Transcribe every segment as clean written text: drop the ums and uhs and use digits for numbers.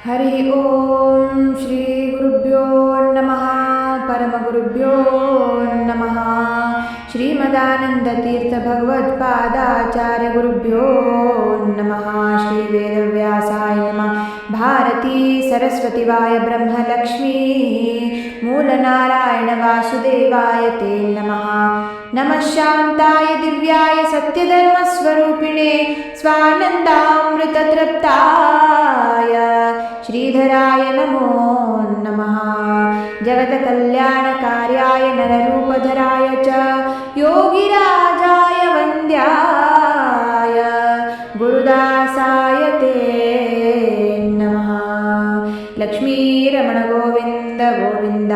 ಹರಿ ಓಂ ಶ್ರೀ ಗುರುಭ್ಯೋ ನಮಃ ಪರಮಗುರುಭ್ಯೋ ನಮಃ ಶ್ರೀಮದಾನಂದ ತೀರ್ಥ ಭಗವತ್ಪಾದಾಚಾರ್ಯ ಗುರುಭ್ಯೋ ನಮಃ ಶ್ರೀ ವೇದವ್ಯಾಸಾಯ ನಮಃ ಭಾರತೀ ಸರಸ್ವತಿವಾಯ ಬ್ರಹ್ಮಲಕ್ಷ್ಮೀ ಮೂಲನಾರಾಯಣ ವಾಸುದೇವಾಯ ತೇ ನಮಃ ನಮಃ ಶಾಂತಾಯ ದಿವ್ಯಾಯ ಸತ್ಯಧರ್ಮಸ್ವರೂಪಿಣೆ ಸ್ವಾನಂದಾಮೃತತೃಪ್ತಾಯ ಶ್ರೀಧರಾಯ ನಮೋ ನಮಃ ಜಗತ್ಕಲ್ಯಾಣಕಾರ್ಯಾಯ ನರರೂಪಧರಾಯ ಚ ಯೋಗಿರಾಜಾಯ ವಂದ್ಯಾಯ ಗುರುದಾಸಾಯ ತೇ ನಮಃ ಲಕ್ಷ್ಮೀರಮಣ ಗೋವಿಂದ ಗೋವಿಂದ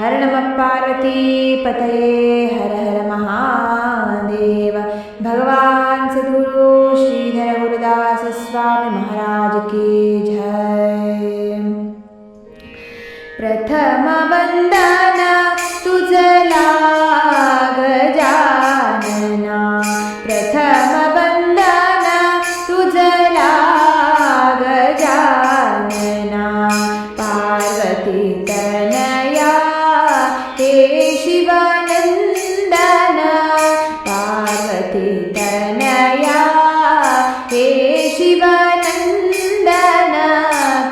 ಹರ ನಮಃ ಪಾರ್ವತೀ ಪತಯೇ ಹರ ಹರ ಮಹಾದೇವ ಭಗವಾನ್ ಸದ್ಗುರು ಶ್ರೀಧರ ಗುರುದಾಸ ಸ್ವಾಮಿ ಮಹಾರಾಜ ಕಿ ಜಯ. ಪ್ರಥಮ ವಂದನ ತುಜಲಾ ಗಜಾನನ, ಪ್ರಥಮ ವಂದನ ತುಜಲಾ ಗಜಾನನ, ಪಾರ್ವತಿ ತನಯ ಹೇ ಶಿವನಂದನ, ಪಾರ್ವತಿ ತನಯ ಹೇ ಶಿವನಂದನ,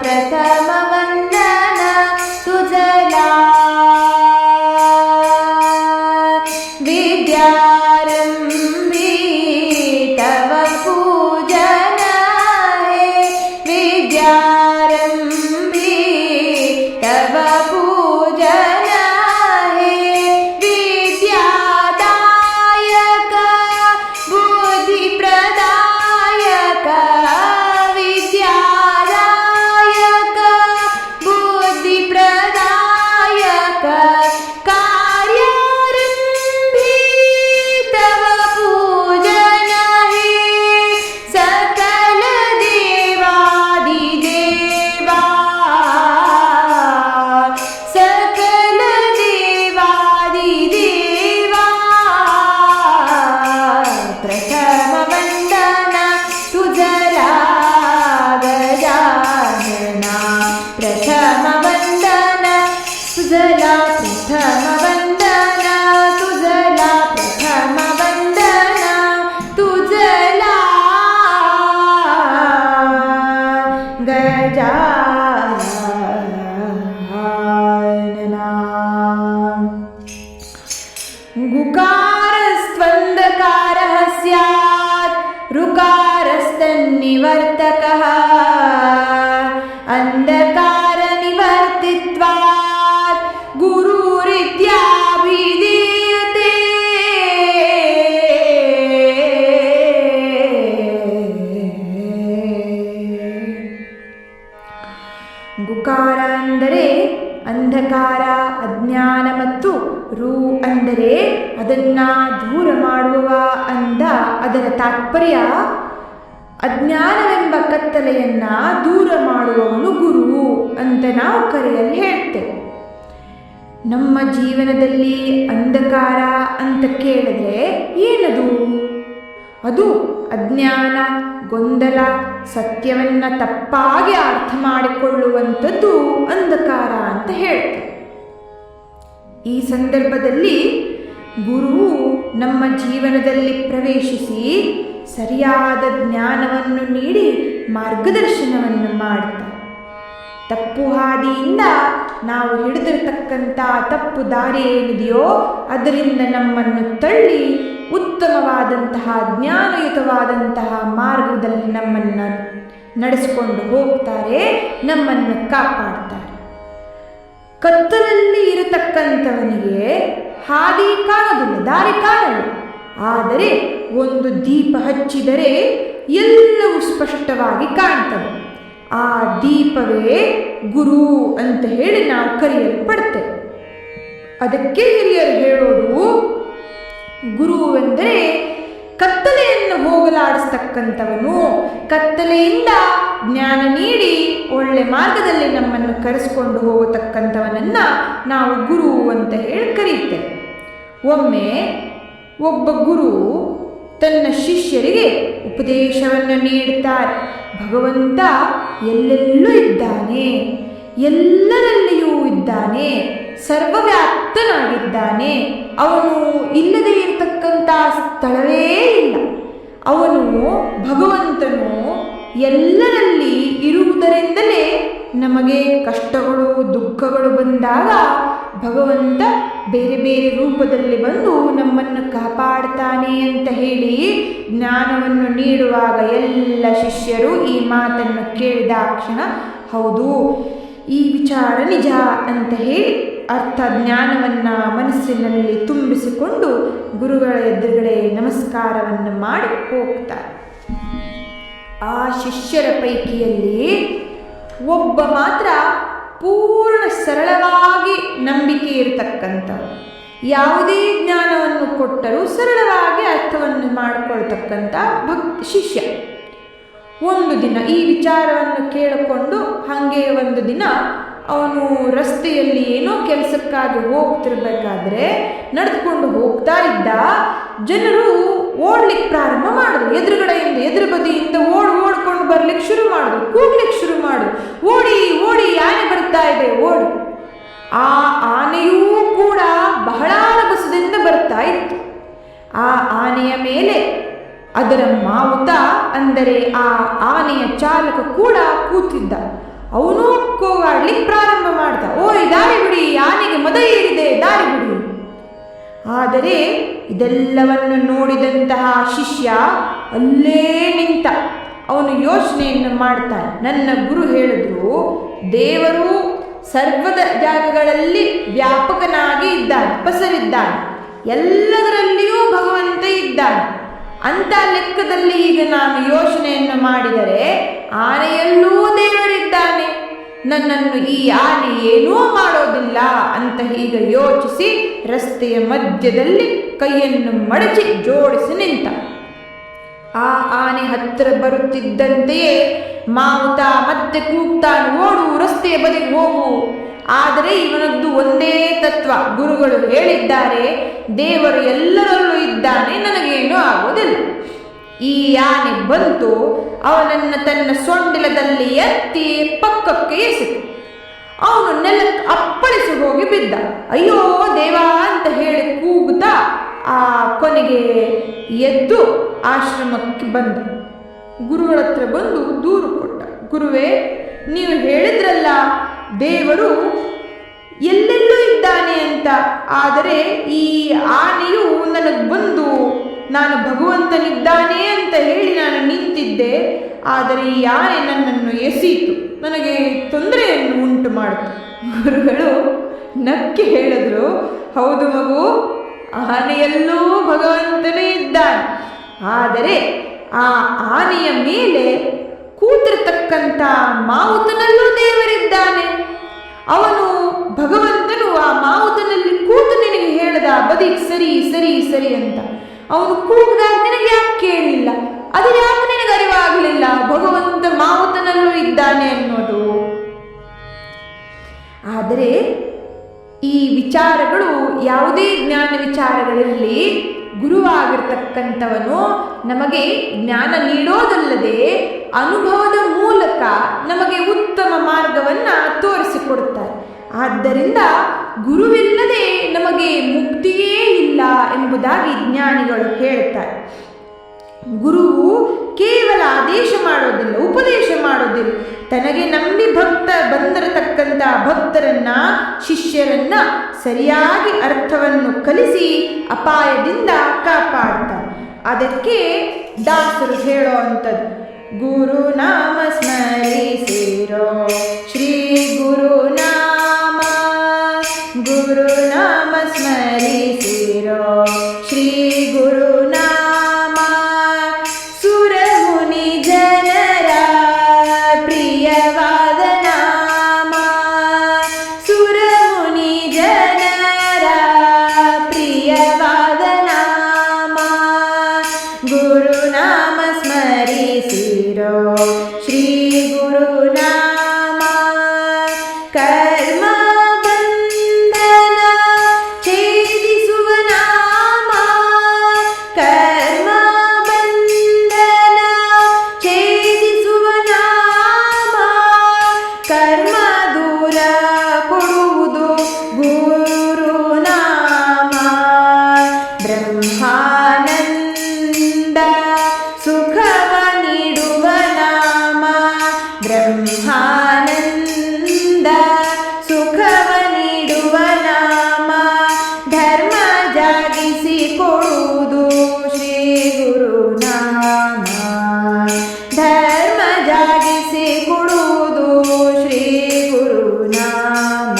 ಪ್ರಥಮ ವಂದನ ತುಜಲಾ. ವಿದ್ಯಾರಂಭಿ ತವ ಪೂಜನ ಹೇ, ವಿದ್ಯಾರಂಭಿ ತವ ಪೂಜನ ಹೇ, ವಿದ್ಯಾದಾಯಕ ಬುದ್ಧಿ ಪ್ರದಾಯಕ, ವಿದ್ಯಾದಾಯಕ ಬುದ್ಧಿ ಪ್ರದಾಯಕ, ಕಾರ್ಯಾರಂಭಿ ತವ ಪೂಜನ ಹೇ, ಸಕಲ ದೇವಾದಿದೇವಾ, ಸಕಲ ದೇವಾದಿದೇವಾ, ಪ್ರಥಮ ವಂದನ ತುಜಲಾ ಗಜಾನನ, ಪ್ರಥಮ ವಂದನ ತುಜಲಾ, ಪ್ರಥಮ ವಂದನ ತುಜಲಾ, ಪ್ರಥಮ ವಂದನ ತುಜಲಾ ಗಜಾನನ. ಗುಕಾರಸ್ತ್ವಂದಕಾರಃ ಸ್ಯಾತ್ ಋಕಾರಸ್ತನ್ನಿವರ್ತಕಃ, ಅಂಧಕಾರ ನಿವರ್ತಿತ್ವಾತ್ ಗುರುರಿತ್ಯಾಭಿಧೀಯತೆ. ಗುಕಾರ ಅಂದರೆ ಅಂಧಕಾರ, ಅಜ್ಞಾನ, ಮತ್ತು ರು ಅಂದರೆ ಅದನ್ನ ದೂರ ಮಾಡುವ ಅಂದ. ಅದರ ತಾತ್ಪರ್ಯ ಅಜ್ಞಾನವೆಂಬ ಕತ್ತಲೆಯನ್ನ ದೂರ ಮಾಡುವವನು ಗುರು ಅಂತ ನಾವು ಕರೆಯಲ್ಲಿ ಹೇಳ್ತೇವೆ. ನಮ್ಮ ಜೀವನದಲ್ಲಿ ಅಂಧಕಾರ ಅಂತ ಕೇಳಿದ್ರೆ ಏನದು? ಅದು ಅಜ್ಞಾನ, ಗೊಂದಲ, ಸತ್ಯವನ್ನ ತಪ್ಪಾಗಿ ಅರ್ಥ ಮಾಡಿಕೊಳ್ಳುವಂಥದ್ದು ಅಂಧಕಾರ ಅಂತ ಹೇಳ್ತೇವೆ. ಈ ಸಂದರ್ಭದಲ್ಲಿ ಗುರು ನಮ್ಮ ಜೀವನದಲ್ಲಿ ಪ್ರವೇಶಿಸಿ ಸರಿಯಾದ ಜ್ಞಾನವನ್ನು ನೀಡಿ ಮಾರ್ಗದರ್ಶನವನ್ನು ಮಾಡ್ತಾರೆ. ತಪ್ಪು ಹಾದಿಯಿಂದ ನಾವು ಹಿಡಿದಿರತಕ್ಕಂಥ ತಪ್ಪು ದಾರಿ ಏನಿದೆಯೋ ಅದರಿಂದ ನಮ್ಮನ್ನು ತಳ್ಳಿ ಉತ್ತಮವಾದಂತಹ ಜ್ಞಾನಯುತವಾದಂತಹ ಮಾರ್ಗದಲ್ಲಿ ನಮ್ಮನ್ನು ನಡೆಸಿಕೊಂಡು ಹೋಗ್ತಾರೆ, ನಮ್ಮನ್ನು ಕಾಪಾಡ್ತಾರೆ. ಕತ್ತಲಲ್ಲಿ ಇರತಕ್ಕಂಥವನಿಗೆ ಹಾದಿ ಕಾಣೋದಿಲ್ಲ, ದಾರಿ ಕಾಣಲ್ಲ. ಆದರೆ ಒಂದು ದೀಪ ಹಚ್ಚಿದರೆ ಎಲ್ಲವೂ ಸ್ಪಷ್ಟವಾಗಿ ಕಾಣ್ತವೆ. ಆ ದೀಪವೇ ಗುರು ಅಂತ ಹೇಳಿ ನಾವು ಕರೆಯಲ್ಪಡ್ತೇವೆ. ಅದಕ್ಕೆ ಹಿರಿಯರು ಹೇಳೋದು, ಗುರುವೆಂದರೆ ಕತ್ತಲೆಯನ್ನು ಹೋಗಲಾಡಿಸ್ತಕ್ಕಂಥವನು, ಕತ್ತಲೆಯಿಂದ ಜ್ಞಾನ ನೀಡಿ ಒಳ್ಳೆ ಮಾರ್ಗದಲ್ಲಿ ನಮ್ಮನ್ನು ಕರೆಸಿಕೊಂಡು ಹೋಗತಕ್ಕಂಥವನನ್ನ ನಾವು ಗುರು ಅಂತ ಹೇಳಿ ಕರೀತೇವೆ. ಒಮ್ಮೆ ಒಬ್ಬ ಗುರು ತನ್ನ ಶಿಷ್ಯರಿಗೆ ಉಪದೇಶವನ್ನು ನೀಡುತ್ತಾರೆ. ಭಗವಂತ ಎಲ್ಲೆಲ್ಲೂ ಇದ್ದಾನೆ. ಇದ್ದಾನೆ, ಎಲ್ಲರಲ್ಲಿಯೂ ಇದ್ದಾನೆ, ಸರ್ವವ್ಯಾಪ್ತನಾಗಿದ್ದಾನೆ. ಅವನು ಇಲ್ಲದೆ ಇರತಕ್ಕಂಥ ಸ್ಥಳವೇ ಇಲ್ಲ. ಅವನು ಭಗವಂತನು ಎಲ್ಲರಲ್ಲಿ ಇರುವುದರಿಂದಲೇ ನಮಗೆ ಕಷ್ಟಗಳು ದುಃಖಗಳು ಬಂದಾಗ ಭಗವಂತ ಬೇರೆ ಬೇರೆ ರೂಪದಲ್ಲಿ ಬಂದು ನಮ್ಮನ್ನು ಕಾಪಾಡ್ತಾನೆ ಅಂತ ಹೇಳಿ ಜ್ಞಾನವನ್ನು ನೀಡುವಾಗ ಎಲ್ಲ ಶಿಷ್ಯರು ಈ ಮಾತನ್ನು ಕೇಳಿದಾಕ್ಷಣ ಹೌದು, ಈ ವಿಚಾರ ನಿಜ ಅಂತ ಹೇಳಿ ಅರ್ಥ ಜ್ಞಾನವನ್ನು ಮನಸ್ಸಿನಲ್ಲಿ ತುಂಬಿಸಿಕೊಂಡು ಗುರುಗಳ ಎದುರುಗಡೆ ನಮಸ್ಕಾರವನ್ನು ಮಾಡಿ ಹೋಗ್ತಾರೆ. ಆ ಶಿಷ್ಯರ ಪೈಕಿಯಲ್ಲಿ ಒಬ್ಬ ಮಾತ್ರ ಪೂರ್ಣ ಸರಳವಾಗಿ ನಂಬಿಕೆ ಇರತಕ್ಕಂಥ, ಯಾವುದೇ ಜ್ಞಾನವನ್ನು ಕೊಟ್ಟರೂ ಸರಳವಾಗಿ ಅರ್ಥವನ್ನು ಮಾಡಿಕೊಳ್ತಕ್ಕಂಥ ಶಿಷ್ಯ. ಒಂದು ದಿನ ಈ ವಿಚಾರವನ್ನು ಕೇಳಿಕೊಂಡು ಹಾಗೆ ಒಂದು ದಿನ ಅವನು ರಸ್ತೆಯಲ್ಲಿ ಏನೋ ಕೆಲಸಕ್ಕಾಗಿ ಹೋಗ್ತಿರ್ಬೇಕಾದ್ರೆ ನಡೆದುಕೊಂಡು ಹೋಗ್ತಾ ಇದ್ದ. ಜನರು ಓಡ್ಲಿಕ್ಕೆ ಪ್ರಾರಂಭ ಮಾಡಿದ್ರು. ಎದುರುಗಡೆಯಿಂದ ಎದುರು ಬದಿಯಿಂದ ಓಡ್ಕೊಂಡು ಬರ್ಲಿಕ್ಕೆ ಶುರು ಮಾಡಿದ್ರು, ಕೂಗ್ಲಿಕ್ಕೆ ಶುರು ಮಾಡಿದ್ರು, ಓಡಿ ಓಡಿ ಆನೆ ಬರ್ತಾ ಇದೆ ಓಡಿ. ಆ ಆನೆಯೂ ಕೂಡ ಬಹಳ ರಭಸದಿಂದ ಬರ್ತಾ ಇತ್ತು. ಆ ಆನೆಯ ಮೇಲೆ ಅದರ ಮಾವುತ ಅಂದರೆ ಆ ಆನೆಯ ಚಾಲಕ ಕೂಡ ಕೂತಿದ್ದ. ಅವನು ಕೂಗಾಡ್ಲಿಕ್ಕೆ ಪ್ರಾರಂಭ ಮಾಡ್ದ, ಓಯ್ ದಾರಿ ಬಿಡಿ, ಆನೆಗೆ ಮದ ಏರಿದೆ, ದಾರಿ ಬಿಡಿ. ಆದರೆ ಇದೆಲ್ಲವನ್ನು ನೋಡಿದಂತಹ ಶಿಷ್ಯ ಅಲ್ಲೇ ನಿಂತ. ಅವನು ಯೋಚನೆಯನ್ನು ಮಾಡ್ತಾನೆ, ನನ್ನ ಗುರು ಹೇಳಿದ್ರು ದೇವರು ಸರ್ವದ ಜಾಗಗಳಲ್ಲಿ ವ್ಯಾಪಕನಾಗಿ ಇದ್ದಾನೆ, ಪಸರಿದ್ದಾನೆ, ಎಲ್ಲದರಲ್ಲಿಯೂ ಭಗವಂತ ಇದ್ದಾನೆ. ಅಂತ ಲೆಕ್ಕದಲ್ಲಿ ಈಗ ನಾನು ಯೋಚನೆಯನ್ನು ಮಾಡಿದರೆ ಆನೆಯಲ್ಲೂ ದೇವರಿದ್ದಾನೆ, ನನ್ನನ್ನು ಈ ಆನೆ ಏನೂ ಮಾಡೋದಿಲ್ಲ ಅಂತ ಹೀಗೆ ಯೋಚಿಸಿ ರಸ್ತೆಯ ಮಧ್ಯದಲ್ಲಿ ಕೈಯನ್ನು ಮಡಚಿ ಜೋಡಿಸಿ ನಿಂತ. ಆ ಆನೆ ಹತ್ತಿರ ಬರುತ್ತಿದ್ದಂತೆಯೇ ಮಾವುತ ಮತ್ತೆ ಕೂಗ್ತಾನೆ, ಓಡು, ರಸ್ತೆಯ ಬದಿಗೆ ಹೋಗು. ಆದರೆ ಇವನದ್ದು ಒಂದೇ ತತ್ವ, ಗುರುಗಳು ಹೇಳಿದ್ದಾರೆ ದೇವರು ಎಲ್ಲರಲ್ಲೂ ಇದ್ದಾನೆ, ನನಗೇನು ಆಗೋದಿಲ್ಲ. ಈ ಆನೆ ಬಂತು, ಅವನನ್ನು ತನ್ನ ಸೊಂಡಿಲದಲ್ಲಿ ಎತ್ತಿ ಪಕ್ಕಕ್ಕೆ ಎಸೆತು. ಅವನು ನೆಲಕ್ಕೆ ಅಪ್ಪಳಿಸಿ ಹೋಗಿ ಬಿದ್ದ. ಅಯ್ಯೋ ದೇವಾ ಅಂತ ಹೇಳಿ ಕೂಗುತ್ತಾ ಆ ಕೊನೆಗೆ ಎದ್ದು ಆಶ್ರಮಕ್ಕೆ ಬಂದ. ಗುರುಗಳ ಹತ್ರ ಬಂದು ದೂರು ಕೊಟ್ಟ, ಗುರುವೇ ನೀವು ಹೇಳಿದ್ರಲ್ಲ ದೇವರು ಎಲ್ಲೆಲ್ಲೂ ಇದ್ದಾನೆ ಅಂತ, ಆದರೆ ಈ ಆನೆಯು ನನಗೆ ಬಂದು ನಾನು ಭಗವಂತನಿದ್ದಾನೆ ಅಂತ ಹೇಳಿ ನಾನು ನಿಂತಿದ್ದೆ, ಆದರೆ ಈ ಆನೆ ನನ್ನನ್ನು ಎಸೀತು, ನನಗೆ ತೊಂದರೆಯನ್ನು ಉಂಟು ಮಾಡಿತು. ಗುರುಗಳು ನಕ್ಕಿ ಹೇಳಿದ್ರು, ಹೌದು ಮಗು, ಆನೆಯಲ್ಲೂ ಭಗವಂತನೇ ಇದ್ದಾನೆ, ಆದರೆ ಆ ಆನೆಯ ಮೇಲೆ ಕೂತಿರ್ತಕ್ಕಂಥ ಮಾವುತನಲ್ಲೂ ದೇವರಿದ್ದಾನೆ. ಅವನು ಭಗವಂತನು ಆ ಮಾವುತನಲ್ಲಿ ಕೂತು ನಿನಗೆ ಹೇಳ್ದ ಬದಿಗೆ ಸರಿ ಸರಿ ಸರಿ ಅಂತ. ಅವನು ಕೂಗಿದಾಗ ನಿನಗೆ ಯಾಕೆ ಕೇಳಿಲ್ಲ? ಅದು ಯಾಕೆ ನಿನಗೆ ಅರಿವಾಗಲಿಲ್ಲ ಭಗವಂತ ಮಾವುತನಲ್ಲೂ ಇದ್ದಾನೆ ಅನ್ನೋದು? ಆದರೆ ಈ ವಿಚಾರಗಳು ಯಾವುದೇ ಜ್ಞಾನ ವಿಚಾರಗಳಿರಲಿ, ಗುರುವಾಗಿರ್ತಕ್ಕಂಥವನು ನಮಗೆ ಜ್ಞಾನ ನೀಡೋದಲ್ಲದೆ ಅನುಭವದ ಮೂಲಕ ನಮಗೆ ಉತ್ತಮ ಮಾರ್ಗವನ್ನು ತೋರಿಸಿಕೊಡುತ್ತಾರೆ. ಆದ್ದರಿಂದ ಗುರುವಿಲ್ಲದೆ ನಮಗೆ ಮುಕ್ತಿಯೇ ಇಲ್ಲ ಎಂಬುದಾಗಿ ಜ್ಞಾನಿಗಳು ಹೇಳ್ತಾರೆ. ಗುರುವು ಕೇವಲ ಆದೇಶ ಮಾಡೋದಿಲ್ಲ, ಉಪದೇಶ ಮಾಡೋದಿಲ್ಲ. ತನಗೆ ನಂಬಿ ಬಂದಿರತಕ್ಕಂಥ ಭಕ್ತರನ್ನ, ಶಿಷ್ಯರನ್ನ ಸರಿಯಾಗಿ ಅರ್ಥವನ್ನು ಕಲಿಸಿ ಅಪಾಯದಿಂದ ಕಾಪಾಡ್ತಾರೆ. ಅದಕ್ಕೆ ದಾಸರು ಹೇಳೋ ಅಂಥದ್ದು, ಗುರುನಾಮ ಸ್ಮರಿಸಿರೋ ಶ್ರೀ ಗುರುನಾಮ, ಗುರುನಾಮ ಸ್ಮರಿಸಿರೋ ಶ್ರೀ ಗುರುನಾಮ, ಸುರಮುನಿ ಜನರ ಪ್ರಿಯವಾದ ನಾಮ, ಸುರಮುನಿ ಜನರ ಪ್ರಿಯವಾದ ನಾಮ, ಗುರುನಾಮ ಸ್ಮರಿಸಿರೋ ಶ್ರೀ ಗುರುನಾಮ, ಕರ್ಮ ಬಂಧನ ಛೇದಿಸುವ ನಾಮ, ಕರ್ಮ ಬಂಧನ ಛೇದಿಸುವ ನಾಮ, ಬ್ರಹ್ಮಾನಂದ ಸುಖವ ನೀಡುವ ನಾಮ, ಧರ್ಮ ಜಾಗಿಸಿ ಕೊಡುವುದು ಶ್ರೀ ಗುರುನಾಮ, ಧರ್ಮ ಜಾಗಿಸಿ ಕೊಡುವುದು ಶ್ರೀ ಗುರುನಾಮ.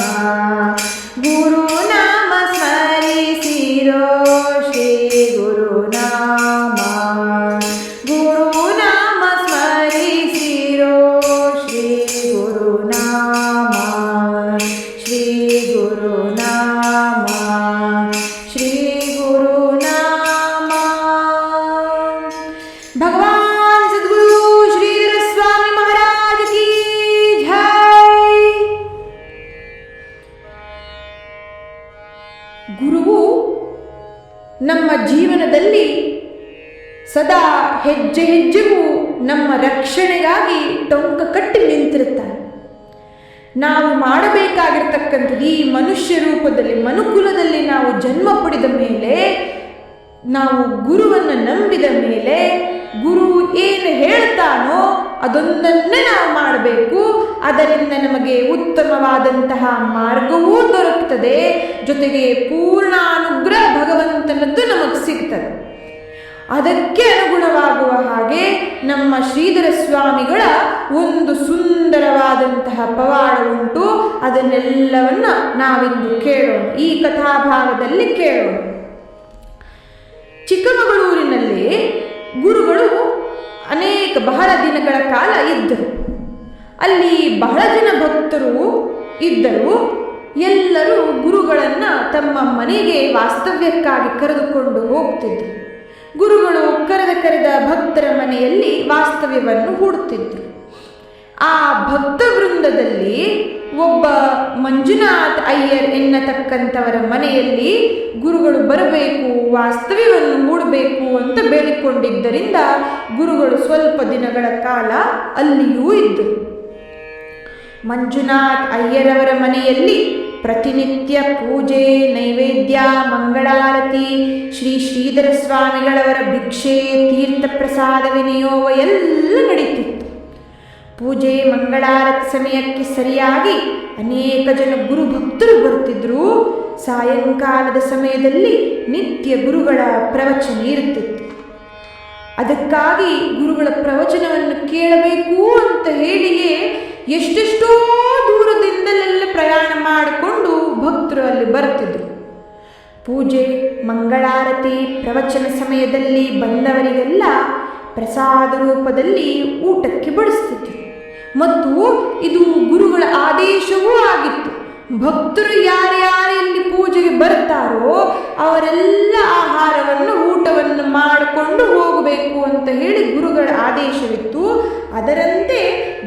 ಗುರುನಾಮ ಸ್ಮರಿಸಿರೋ ಶ್ರೀ ಗುರುನಾಮ, ಗುರುನಾಮ ಸ್ಮರಿಸಿರೋ ಶ್ರೀ ಗುರುನಾಮ, ಶ್ರೀ ಗುರುನಾಮ, ಶ್ರೀ ಗುರುನಾಮ. ಭಗವಾನ್ ಸದ್ಗುರು ಶ್ರೀಧರ ಸ್ವಾಮಿ ಮಹಾರಾಜ್ ಕಿ ಜೈ. ಗುರುವು ನಮ್ಮ ಜೀವನದಲ್ಲಿ ಸದಾ ಹೆಜ್ಜೆ ಹೆಜ್ಜೆಗೂ ನಮ್ಮ ರಕ್ಷಣೆಗಾಗಿ ಟೊಂಕ ಕಟ್ಟಿ ನಿಂತಿರುತ್ತಾನೆ. ನಾವು ಮಾಡಬೇಕಾಗಿರ್ತಕ್ಕಂಥದ್ದು ಈ ಮನುಷ್ಯ ರೂಪದಲ್ಲಿ ಮನುಕುಲದಲ್ಲಿ ನಾವು ಜನ್ಮ ಪಡೆದ ಮೇಲೆ, ನಾವು ಗುರುವನ್ನು ನಂಬಿದ ಮೇಲೆ ಗುರು ಏನು ಹೇಳ್ತಾನೋ ಅದೊಂದನ್ನೇ ನಾವು ಮಾಡಬೇಕು. ಅದರಿಂದ ನಮಗೆ ಉತ್ತಮವಾದಂತಹ ಮಾರ್ಗವೂ ದೊರಕುತ್ತದೆ, ಜೊತೆಗೆ ಪೂರ್ಣ ಅನುಗ್ರಹ ಭಗವಂತನದ್ದು ನಮಗೆ ಸಿಗ್ತದೆ. ಅದಕ್ಕೆ ಅನುಗುಣವಾಗುವ ಹಾಗೆ ನಮ್ಮ ಶ್ರೀಧರ ಸ್ವಾಮಿಗಳ ಒಂದು ಸುಂದರವಾದಂತಹ ಪವಾಡ ಉಂಟು. ಅದನ್ನೆಲ್ಲವನ್ನ ನಾವಿಂದು ಕೇಳೋಣ, ಈ ಕಥಾಭಾಗದಲ್ಲಿ ಕೇಳೋಣ. ಚಿಕ್ಕಮಗಳೂರಿನಲ್ಲಿ ಗುರುಗಳು ಬಹಳ ದಿನಗಳ ಕಾಲ ಇದ್ದರು. ಅಲ್ಲಿ ಬಹಳ ಜನ ಭಕ್ತರು ಇದ್ದರು. ಎಲ್ಲರೂ ಗುರುಗಳನ್ನು ತಮ್ಮ ಮನೆಗೆ ವಾಸ್ತವ್ಯಕ್ಕಾಗಿ ಕರೆದುಕೊಂಡು ಹೋಗ್ತಿದ್ರು. ಗುರುಗಳು ಕರೆದ ಭಕ್ತರ ಮನೆಯಲ್ಲಿ ವಾಸ್ತವ್ಯವನ್ನು ಹೂಡುತ್ತಿದ್ದರು. ಆ ಭಕ್ತ ವೃಂದದಲ್ಲಿ ಒಬ್ಬ ಮಂಜುನಾಥ್ ಅಯ್ಯರ್ ಎನ್ನತಕ್ಕಂಥವರ ಮನೆಯಲ್ಲಿ ಗುರುಗಳು ಬರಬೇಕು, ವಾಸ್ತವ್ಯವನ್ನು ಹೂಡಬೇಕು ಅಂತ ಬೇಡಿಕೊಂಡಿದ್ದರಿಂದ ಗುರುಗಳು ಸ್ವಲ್ಪ ದಿನಗಳ ಕಾಲ ಅಲ್ಲಿಯೂ ಇದ್ದರು. ಮಂಜುನಾಥ್ ಅಯ್ಯರವರ ಮನೆಯಲ್ಲಿ ಪ್ರತಿನಿತ್ಯ ಪೂಜೆ, ನೈವೇದ್ಯ, ಮಂಗಳಾರತಿ, ಶ್ರೀ ಶ್ರೀಧರ ಸ್ವಾಮಿಗಳವರ ಭಿಕ್ಷೆ, ತೀರ್ಥ ಪ್ರಸಾದ ವಿನಿಯೋಗ ಎಲ್ಲ ನಡೀತಿತ್ತು. ಪೂಜೆ ಮಂಗಳಾರತಿ ಸಮಯಕ್ಕೆ ಸರಿಯಾಗಿ ಅನೇಕ ಜನ ಗುರು ಭಕ್ತರು ಬರುತ್ತಿದ್ದರು. ಸಾಯಂಕಾಲದ ಸಮಯದಲ್ಲಿ ನಿತ್ಯ ಗುರುಗಳ ಪ್ರವಚನ ಇರುತ್ತಿತ್ತು. ಅದಕ್ಕಾಗಿ ಗುರುಗಳ ಪ್ರವಚನವನ್ನು ಕೇಳಬೇಕು ಅಂತ ಹೇಳಿಯೇ ಎಷ್ಟೆಷ್ಟೋ ದೂರದಿಂದಲೆಲ್ಲ ಪ್ರಯಾಣ ಮಾಡಿಕೊಂಡು ಭಕ್ತರು ಅಲ್ಲಿ ಬರ್ತಿದ್ರು. ಪೂಜೆ, ಮಂಗಳಾರತಿ, ಪ್ರವಚನ ಸಮಯದಲ್ಲಿ ಬಂದವರಿಗೆಲ್ಲ ಪ್ರಸಾದ ರೂಪದಲ್ಲಿ ಊಟಕ್ಕೆ ಬಡಿಸ್ತಿದ್ರು. ಮತ್ತು ಇದು ಗುರುಗಳ ಆದೇಶವೂ ಆಗಿತ್ತು. ಭಕ್ತರು ಯಾರ್ಯಾರಲ್ಲಿ ಪೂಜೆಗೆ ಬರ್ತಾರೋ ಅವರೆಲ್ಲ ಆಹಾರವನ್ನು, ಊಟವನ್ನು ಮಾಡಿಕೊಂಡು ಹೋಗಬೇಕು ಅಂತ ಹೇಳಿ ಗುರುಗಳ ಆದೇಶವಿತ್ತು. ಅದರಂತೆ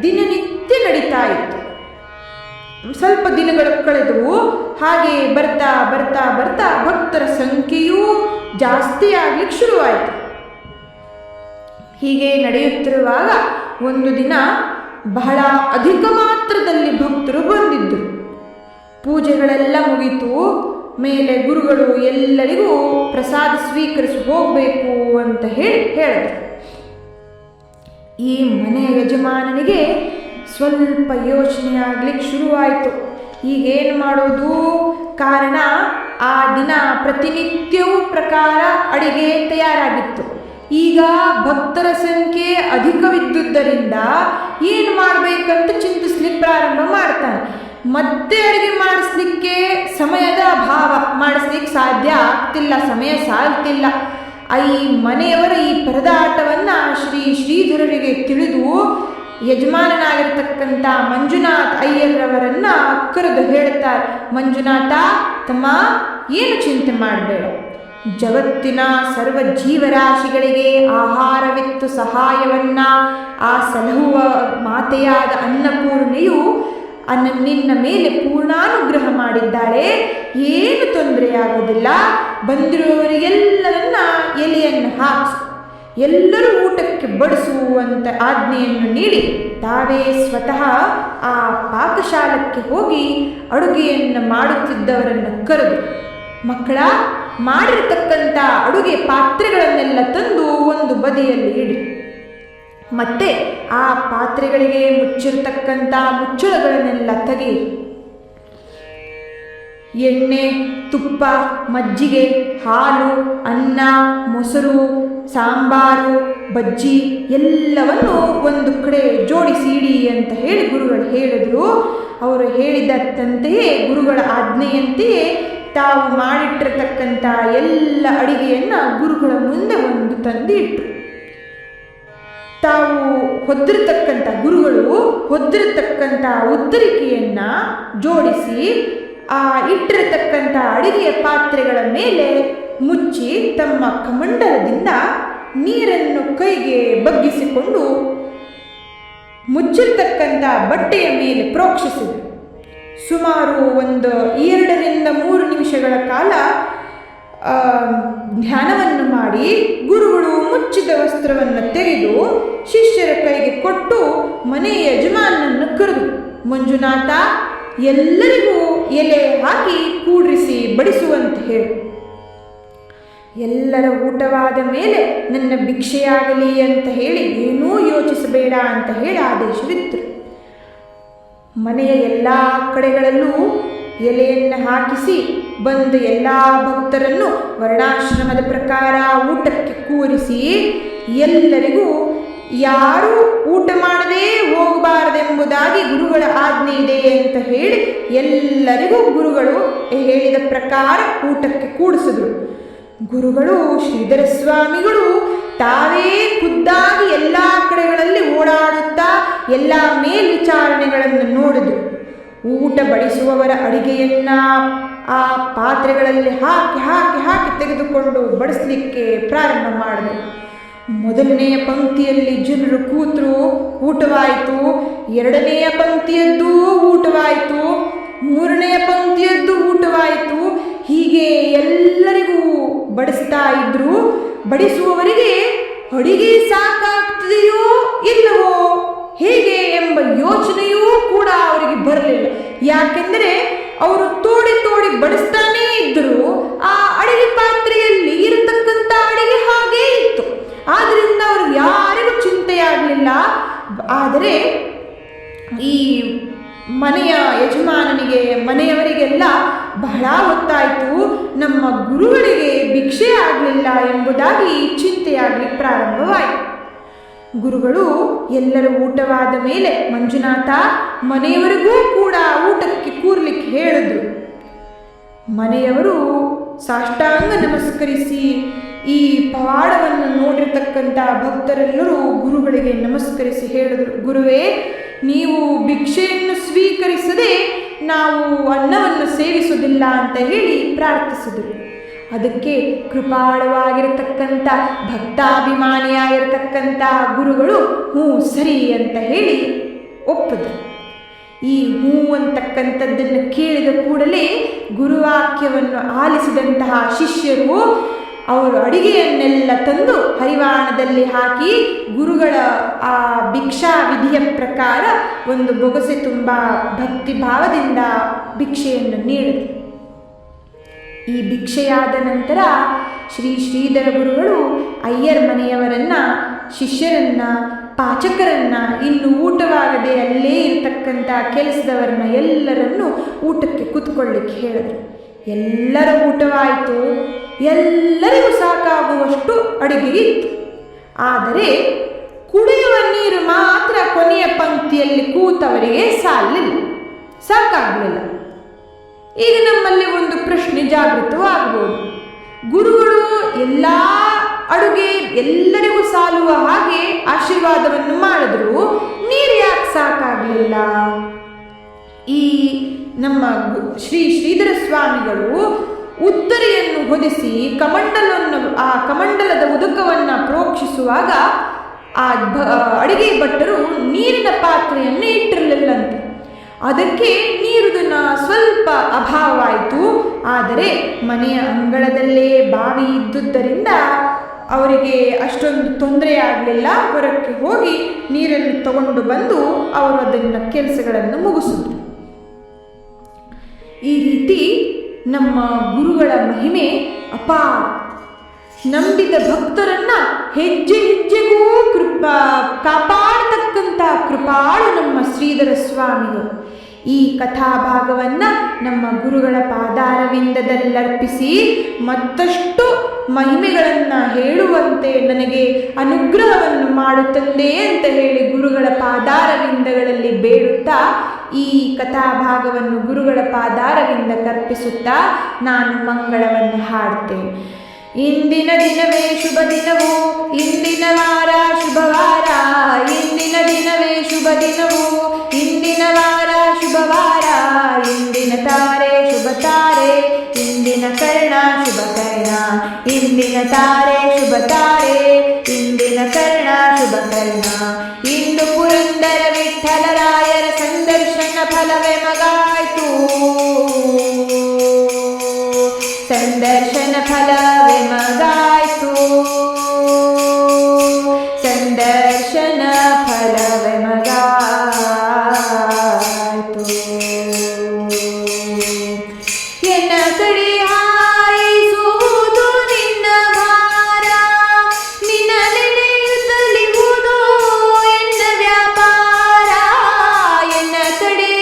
ದಿನನಿತ್ಯ ನಡೀತಾ ಇತ್ತು. ಸ್ವಲ್ಪ ದಿನಗಳು ಕಳೆದವು. ಹಾಗೆ ಬರ್ತಾ ಬರ್ತಾ ಬರ್ತಾ ಭಕ್ತರ ಸಂಖ್ಯೆಯೂ ಜಾಸ್ತಿ ಆಗ್ಲಿಕ್ಕೆ ಶುರುವಾಯಿತು. ಹೀಗೆ ನಡೆಯುತ್ತಿರುವಾಗ ಒಂದು ದಿನ ಬಹಳ ಅಧಿಕ ಮಾತ್ರದಲ್ಲಿ ಭಕ್ತರು ಬಂದಿದ್ದರು. ಪೂಜೆಗಳೆಲ್ಲ ಮುಗಿತು. ಮೇಲೆ ಗುರುಗಳು ಎಲ್ಲರಿಗೂ ಪ್ರಸಾದ ಸ್ವೀಕರಿಸಿ ಹೋಗಬೇಕು ಅಂತ ಹೇಳಿದ್ರು. ಈ ಮನೆಯ ಯಜಮಾನನಿಗೆ ಸ್ವಲ್ಪ ಯೋಚನೆ ಆಗ್ಲಿಕ್ಕೆ ಶುರುವಾಯಿತು. ಈಗೇನು ಮಾಡೋದು? ಕಾರಣ ಆ ದಿನ ಪ್ರತಿನಿತ್ಯವೂ ಪ್ರಕಾರ ಅಡಿಗೆ ತಯಾರಾಗಿತ್ತು. ಈಗ ಭಕ್ತರ ಸಂಖ್ಯೆ ಅಧಿಕವಿದ್ದುದರಿಂದ ಏನು ಮಾಡಬೇಕಂತ ಚಿಂತಿಸ್ಲಿಕ್ಕೆ ಪ್ರಾರಂಭ ಮಾಡ್ತಾನೆ. ಮತ್ತೆ ಅಡುಗೆ ಮಾಡಿಸ್ಲಿಕ್ಕೆ ಸಮಯದ ಅಭಾವ, ಮಾಡಿಸ್ಲಿಕ್ಕೆ ಸಾಧ್ಯ ಆಗ್ತಿಲ್ಲ, ಸಮಯ ಸಾಲ್ತಿಲ್ಲ. ಈ ಮನೆಯವರ ಈ ಪರದಾಟವನ್ನು ಶ್ರೀಧರರಿಗೆ ತಿಳಿದು ಯಜಮಾನನಾಗಿರ್ತಕ್ಕಂಥ ಮಂಜುನಾಥ್ ಅಯ್ಯರವರನ್ನ ಕರೆದು ಹೇಳ್ತಾರೆ, ಮಂಜುನಾಥ ತಮ್ಮ, ಏನು ಚಿಂತೆ ಮಾಡಬೇಡ. ಜಗತ್ತಿನ ಸರ್ವ ಜೀವರಾಶಿಗಳಿಗೆ ಆಹಾರವಿತ್ತು ಸಹಾಯವನ್ನ ಆ ಸಲಹುವ ಮಾತೆಯಾದ ಅನ್ನಪೂರ್ಣೆಯು ನಿನ್ನ ಮೇಲೆ ಪೂರ್ಣಾನುಗ್ರಹ ಮಾಡಿದ್ದಾಳೆ. ಏನು ತೊಂದರೆಯಾಗೋದಿಲ್ಲ. ಬಂದಿರುವವರಿಗೆಲ್ಲರನ್ನ ಎಲೆಯನ್ನು ಹಾಕಿಸು, ಎಲ್ಲರೂ ಊಟಕ್ಕೆ ಬಡಿಸುವಂತ ಆಜ್ಞೆಯನ್ನು ನೀಡಿ ತಾವೇ ಸ್ವತಃ ಆ ಪಾಕಶಾಲಕ್ಕೆ ಹೋಗಿ ಅಡುಗೆಯನ್ನು ಮಾಡುತ್ತಿದ್ದವರನ್ನು ಕರೆದು, ಮಕ್ಕಳ, ಮಾಡಿರತಕ್ಕಂಥ ಅಡುಗೆ ಪಾತ್ರೆಗಳನ್ನೆಲ್ಲ ತಂದು ಒಂದು ಬದಿಯಲ್ಲಿ ಇಡಿ. ಮತ್ತೆ ಆ ಪಾತ್ರೆಗಳಿಗೆ ಮುಚ್ಚಿರತಕ್ಕಂಥ ಮುಚ್ಚಳಗಳನ್ನೆಲ್ಲ ತೆಗೆಯಿರಿ. ಎಣ್ಣೆ, ತುಪ್ಪ, ಮಜ್ಜಿಗೆ, ಹಾಲು, ಅನ್ನ, ಮೊಸರು, ಸಾಂಬಾರು, ಬಜ್ಜಿ ಎಲ್ಲವನ್ನು ಒಂದು ಕಡೆ ಜೋಡಿಸಿ ಇಡಿ ಅಂತ ಹೇಳಿ ಗುರುಗಳು ಹೇಳಿದರು. ಅವರು ಹೇಳಿದಂತೆಯೇ ಗುರುಗಳ ಆಜ್ಞೆಯಂತೆಯೇ ತಾವು ಮಾಡಿಟ್ಟಿರತಕ್ಕಂಥ ಎಲ್ಲ ಅಡಿಗೆಯನ್ನು ಗುರುಗಳ ಮುಂದೆ ಒಂದು ತಂದು ಇಟ್ಟರು. ತಾವು ಗುರುಗಳು ಹೊದ್ದಿರತಕ್ಕಂಥ ಉತ್ತರಿಕೆಯನ್ನು ಜೋಡಿಸಿ ಆ ಇಟ್ಟಿರತಕ್ಕಂಥ ಅಡಿಗೆಯ ಪಾತ್ರೆಗಳ ಮೇಲೆ ಮುಚ್ಚಿ ತಮ್ಮ ಕಮಂಡಲದಿಂದ ನೀರನ್ನು ಕೈಗೆ ಬಗ್ಗಿಸಿಕೊಂಡು ಮುಚ್ಚಿರ್ತಕ್ಕಂಥ ಬಟ್ಟೆಯ ಮೇಲೆ ಪ್ರೋಕ್ಷಿಸಿದರು. ಸುಮಾರು 2-3 ನಿಮಿಷಗಳ ಕಾಲ ಧ್ಯಾನವನ್ನು ಮಾಡಿ ಗುರುಗಳು ಮುಚ್ಚಿದ ವಸ್ತ್ರವನ್ನು ತೆಗೆದು ಶಿಷ್ಯರ ಕೈಗೆ ಕೊಟ್ಟು ಮನೆಯ ಯಜಮಾನನನ್ನು ಕರೆದು, ಮಂಜುನಾಥ, ಎಲ್ಲರಿಗೂ ಎಲೆ ಹಾಕಿ ಕೂಡ್ರಿಸಿ ಬಡಿಸುವಂತೆ ಹೇಳು. ಎಲ್ಲರ ಊಟವಾದ ಮೇಲೆ ನನ್ನ ಭಿಕ್ಷೆಯಾಗಲಿ ಅಂತ ಹೇಳಿ ಏನೂ ಯೋಚಿಸಬೇಡ ಅಂತ ಹೇಳಿ ಆದೇಶವಿತ್ತು. ಮನೆಯ ಎಲ್ಲ ಕಡೆಗಳಲ್ಲೂ ಎಲೆಯನ್ನು ಹಾಕಿಸಿ ಬಂದು ಎಲ್ಲ ಭಕ್ತರನ್ನು ವರ್ಣಾಶ್ರಮದ ಪ್ರಕಾರ ಊಟಕ್ಕೆ ಕೂರಿಸಿ ಎಲ್ಲರಿಗೂ ಯಾರೂ ಊಟ ಮಾಡದೇ ಹೋಗಬಾರದೆಂಬುದಾಗಿ ಗುರುಗಳ ಆಜ್ಞೆ ಇದೆ ಅಂತ ಹೇಳಿ ಎಲ್ಲರಿಗೂ ಗುರುಗಳು ಹೇಳಿದ ಪ್ರಕಾರ ಊಟಕ್ಕೆ ಕೂಡಿಸಿದ್ರು. ಗುರುಗಳು ಶ್ರೀಧರ ಸ್ವಾಮಿಗಳು ತಾವೇ ಖುದ್ದಾಗಿ ಎಲ್ಲ ಕಡೆಗಳಲ್ಲಿ ಓಡಾಡುತ್ತಾ ಎಲ್ಲ ಮೇಲ್ವಿಚಾರಣೆಗಳನ್ನು ನೋಡಿದ್ರು. ಊಟ ಬಡಿಸುವವರ ಅಡಿಗೆಯನ್ನ ಆ ಪಾತ್ರೆಗಳಲ್ಲಿ ಹಾಕಿ ಹಾಕಿ ಹಾಕಿ ತೆಗೆದುಕೊಂಡು ಬಡಿಸಲಿಕ್ಕೆ ಪ್ರಾರಂಭ ಮಾಡಿದ್ರು. ಮೊದಲನೆಯ ಪಂಕ್ತಿಯಲ್ಲಿ ಜನರು ಕೂತರು, ಊಟವಾಯಿತು. ಎರಡನೆಯ ಪಂಕ್ತಿಯದ್ದು ಊಟವಾಯಿತು. ಮೂರನೆಯ ಪಂಕ್ತಿಯದ್ದು ಊಟವಾಯಿತು. ಹೀಗೆ ಎಲ್ಲರಿಗೂ ಬಡಿಸ್ತಾ ಇದ್ರು. ಬಡಿಸುವವರಿಗೆ ಅಡಿಗೆ ಸಾಕಾಗ್ತದೆಯೋ ಇಲ್ಲವೋ ಹೇಗೆ ಎಂಬ ಯೋಚನೆಯೂ ಕೂಡ ಅವರಿಗೆ ಬರಲಿಲ್ಲ. ಯಾಕೆಂದರೆ ಅವರು ತೋಡಿ ತೋಡಿ ಬಡಿಸ್ತಾನೇ ಇದ್ದರು. ಆ ಅಡಿಗೆ ಪಾತ್ರೆಯಲ್ಲಿ ಇರತಕ್ಕಂಥ ಅಡಿಗೆ ಹಾಗೇ ಇತ್ತು. ಆದ್ದರಿಂದ ಅವರು ಯಾರಿಗೂ ಚಿಂತೆಯಾಗಲಿಲ್ಲ. ಆದರೆ ಈ ಮನೆಯ ಯಜಮಾನನಿಗೆ, ಮನೆಯವರಿಗೆಲ್ಲ ಬಹಳ ಹೊತ್ತಾಯಿತು, ನಮ್ಮ ಗುರುಗಳಿಗೆ ಭಿಕ್ಷೆ ಆಗಲಿಲ್ಲ ಎಂಬುದಾಗಿ ಚಿಂತೆಯಾಗಲಿ ಪ್ರಾರಂಭವಾಯಿತು. ಗುರುಗಳು ಎಲ್ಲರ ಊಟವಾದ ಮೇಲೆ ಮಂಜುನಾಥ, ಮನೆಯವರಿಗೂ ಕೂಡ ಊಟಕ್ಕೆ ಕೂರ್ಲಿಕ್ಕೆ ಹೇಳಿದ್ರು. ಮನೆಯವರು ಸಾಷ್ಟಾಂಗ ನಮಸ್ಕರಿಸಿ ಈ ಪವಾಡವನ್ನು ನೋಡಿರ್ತಕ್ಕಂಥ ಭಕ್ತರೆಲ್ಲರೂ ಗುರುಗಳಿಗೆ ನಮಸ್ಕರಿಸಿ ಹೇಳಿದರು, ಗುರುವೇ, ನೀವು ಭಿಕ್ಷೆಯನ್ನು ಸ್ವೀಕರಿಸದೆ ನಾವು ಅನ್ನವನ್ನು ಸೇವಿಸುವುದಿಲ್ಲ ಅಂತ ಹೇಳಿ ಪ್ರಾರ್ಥಿಸಿದರು. ಅದಕ್ಕೆ ಕೃಪಾಳವಾಗಿರತಕ್ಕಂಥ ಭಕ್ತಾಭಿಮಾನಿಯಾಗಿರತಕ್ಕಂಥ ಗುರುಗಳು ಹ್ಞೂ ಸರಿ ಅಂತ ಹೇಳಿ ಒಪ್ಪಿದ್ರು. ಈ ಹೂ ಅಂತಕ್ಕಂಥದ್ದನ್ನು ಕೇಳಿದ ಕೂಡಲೇ ಗುರುವಾಕ್ಯವನ್ನು ಆಲಿಸಿದಂತಹ ಶಿಷ್ಯರು ಅವರು ಅಡಿಗೆಯನ್ನೆಲ್ಲ ತಂದು ಹರಿವಾಣದಲ್ಲಿ ಹಾಕಿ ಗುರುಗಳ ಆ ಭಿಕ್ಷಾ ವಿಧಿಯ ಪ್ರಕಾರ ಒಂದು ಬೊಗಸೆ ತುಂಬ ಭಕ್ತಿ ಭಾವದಿಂದ ಭಿಕ್ಷೆಯನ್ನು ನೀಡಿದರು. ಈ ಭಿಕ್ಷೆಯಾದ ನಂತರ ಶ್ರೀಧರ ಗುರುಗಳು ಅಯ್ಯರ್ ಮನೆಯವರನ್ನು, ಶಿಷ್ಯರನ್ನು, ಪಾಚಕರನ್ನು, ಇನ್ನು ಊಟವಾಗದೆ ಅಲ್ಲೇ ಇರತಕ್ಕಂಥ ಕೆಲಸದವರನ್ನ ಎಲ್ಲರನ್ನೂ ಊಟಕ್ಕೆ ಕೂತ್ಕೊಳ್ಳಿಕ್ಕೆ ಹೇಳಿದರು. ಎಲ್ಲರ ಊಟವಾಯಿತು. ಎಲ್ಲರಿಗೂ ಸಾಕಾಗುವಷ್ಟು ಅಡುಗೆ ಇತ್ತು. ಆದರೆ ಕುಡಿಯುವ ನೀರು ಮಾತ್ರ ಕೊನೆಯ ಪಂಕ್ತಿಯಲ್ಲಿ ಕೂತವರಿಗೆ ಸಾಕಾಗಲಿಲ್ಲ. ಈಗ ನಮ್ಮಲ್ಲಿ ಒಂದು ಪ್ರಶ್ನೆ ಜಾಗೃತವಾಗಬಹುದು. ಗುರುಗಳು ಎಲ್ಲ ಅಡುಗೆ ಎಲ್ಲರಿಗೂ ಸಾಲುವ ಹಾಗೆ ಆಶೀರ್ವಾದವನ್ನು ಮಾಡಿದ್ರು, ನೀರು ಯಾಕೆ ಸಾಕಾಗಲಿಲ್ಲ? ಈ ನಮ್ಮ ಶ್ರೀಧರ ಸ್ವಾಮಿಗಳು ಉತ್ತರಿಯನ್ನು ಹೊದಿಸಿ ಕಮಂಡಲದ ಉದಕವನ್ನು ಪ್ರೋಕ್ಷಿಸುವಾಗ ಆ ಅಡಿಗೆ ಭಟ್ಟರು ನೀರಿನ ಪಾತ್ರೆಯನ್ನು ಇಟ್ಟಿರಲಿಲ್ಲಂತೆ. ಅದಕ್ಕೆ ನೀರುದನ್ನು ಸ್ವಲ್ಪ ಅಭಾವವಾಯಿತು. ಆದರೆ ಮನೆಯ ಅಂಗಳದಲ್ಲೇ ಬಾವಿ ಇದ್ದುದರಿಂದ ಅವರಿಗೆ ಅಷ್ಟೊಂದು ತೊಂದರೆಯಾಗಲಿಲ್ಲ. ಹೊರಕ್ಕೆ ಹೋಗಿ ನೀರನ್ನು ತಗೊಂಡು ಬಂದು ಅವರು ಅದನ್ನು ಕೆಲಸಗಳನ್ನು ಮುಗಿಸಿದ್ರು. ಈ ರೀತಿ ನಮ್ಮ ಗುರುಗಳ ಮಹಿಮೆ ಅಪಾರ. ನಂಬಿದ ಭಕ್ತರನ್ನ ಹೆಜ್ಜೆ ಹೆಜ್ಜೆಗೂ ಕಾಪಾಡತಕ್ಕಂಥ ಕೃಪಾಳು ನಮ್ಮ ಶ್ರೀಧರ ಸ್ವಾಮಿಗಳು. ಈ ಕಥಾಭಾಗವನ್ನು ನಮ್ಮ ಗುರುಗಳ ಪಾದಾರವಿಂದದಲ್ಲರ್ಪಿಸಿ ಮತ್ತಷ್ಟು ಮಹಿಮೆಗಳನ್ನು ಹೇಳುವಂತೆ ನನಗೆ ಅನುಗ್ರಹವನ್ನು ಮಾಡುತ್ತಂದೆ ಅಂತ ಹೇಳಿ ಗುರುಗಳ ಪಾದಾರವಿಂದಗಳಲ್ಲಿ ಬೇಡುತ್ತಾ ಈ ಕಥಾಭಾಗವನ್ನು ಗುರುಗಳ ಪಾದಾರವಿಂದ ಕರ್ಪಿಸುತ್ತಾ ನಾನು ಮಂಗಳವನ್ನು ಹಾಡ್ತೇನೆ. ಇಂದಿನ ದಿನವೇ ಶುಭ ದಿನವು, ಇಂದಿನ ವಾರ ಶುಭವಾರ, ಇಂದಿನ ದಿನವೇ ಶುಭ ದಿನವು, ಇಂದಿನ ವಾರ ಶುಭವಾರ, ಇಂದಿನ ತಾರೆ ಶುಭ ತಾರೆ, ಇಂದಿನ ಕರ್ಣ ಶುಭ ಕರ್ಣ, ಇಂದಿನ ತಾರೆ ಶುಭ ತಾರೆ, ಇಂದಿನ ಕರ್ಣ ಶುಭ ಕರ್ಣ. ಇಂದು ಪುರಂದರ ವಿಠಲರಾಯರ ಸಂದರ್ಶನ ಫಲವೇ ಮಗಾಯ್ತು, ಸಂದರ್ಶನ ಫಲವೇ ಮಗಾಯ್ತು, ಸಂದರ್ಶನ ಫಲವೇ ಮಗಾಯ್ತು. ಎನ್ನ ಕಡೆ ಹಾಯಿಸುವುದು ನಿನ್ನ ಭಾರ, ನಿನ್ನ ನೆನೆಯುತ್ತಲಿರುವುದು ಎನ್ನ ವ್ಯಾಪಾರ. ಎನ್ನ ಕಡೆ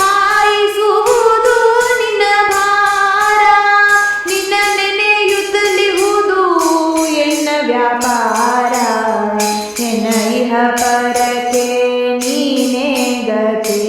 ಹಾಯಿಸುವುದು ನಿನ್ನ ಭಾರ, ನಿನ್ನ ನೆನೆಯುತ್ತಲಿರುವುದು ಎನ್ನ ವ್ಯಾಪಾರ. ಎನ್ನ ಇಹ ಪರಕ್ಕೆ ನೀನೇ ಗತಿ.